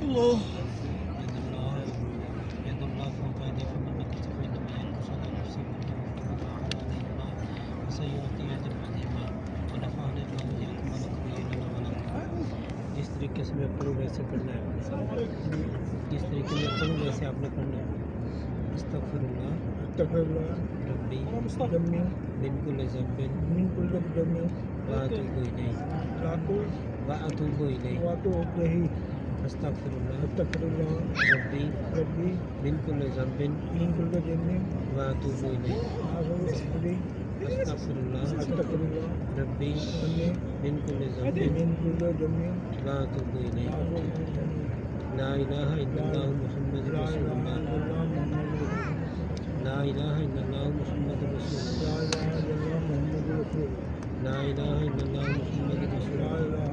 الله. يد الله فوق أيديكم ومن كتب إنما ينقص على نفسه وما على عليه الله وسيؤتي أجر عظيما ونفعني الله وإياكم ونقضي لنا ولكم. جس طریقے سے میں پڑھوں ویسے پڑھنا ہے، جس طریقے میں پڑھوں ویسے آپ نے پڑھنا ہے. استغفر اللہ ربی من کل ذنب واتوب الیہ استغفر اللہ ربی من کل ذنب واتوب الیہ استغفر اللہ ربی من کل ذنب واتوب الیہ. لا الہ الا اللہ محمد رسول اللہ. لا الہ الا اللہ محمد رسول اللہ. لا الہ الا اللہ محمد رسول اللہ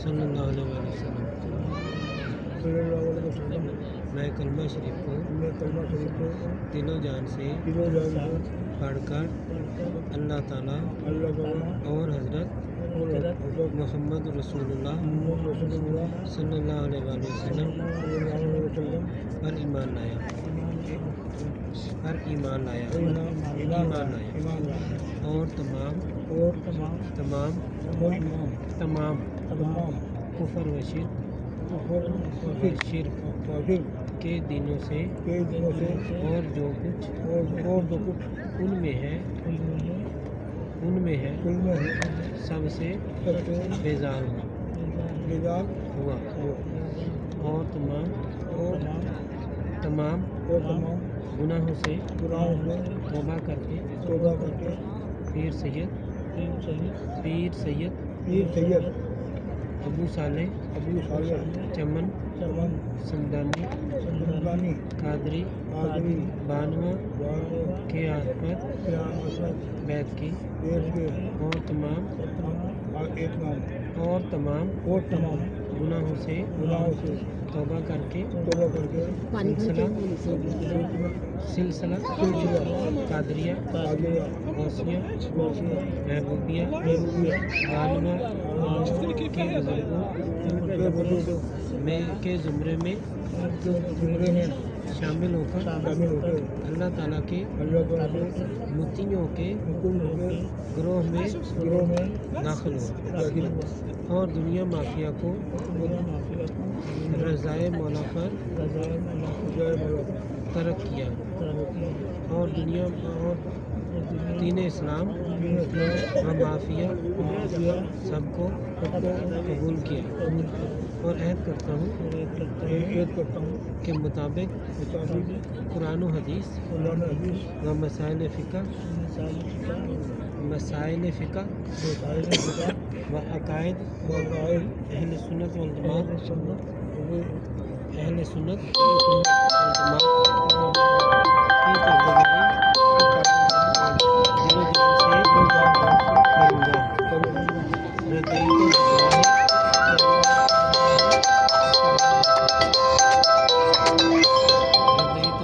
صلی اللہ علیہ وسلم. میں کلمہ شریف کو دل و جان سے پڑھ کر اللہ تعالیٰ اور حضرت محمد رسول اللہ صلی اللہ علیہ وسلم پر ایمان لایا اور تمام کفر و شرک کے دنوں سے اور جو کچھ ان میں ہے سب سے بیزار ہوا اور تمام گناہوں سے توبہ کر کے پیر سید ابو صالح چمن سمدانی قادری بانواں کے ہاتھ پر بیعت کی اور تمام گناہوں سے توبہ کر کے سلسلہ قادریہ غوثیہ محبوبیہ عالمہ کے زمرے میں شامل ہو کر اللہ تعالیٰ کے مطیعوں کے گروہ میں داخل ہوا اور دنیا مافیا کو رضائے مولا پر ترک کیا اور دین اسلام و مافیا سب کو قبول کیا اور عہد کرتا ہوں کہ مطابق قرآن و حدیث و مسائل فقہ و عقائد اہل سنت والجماعت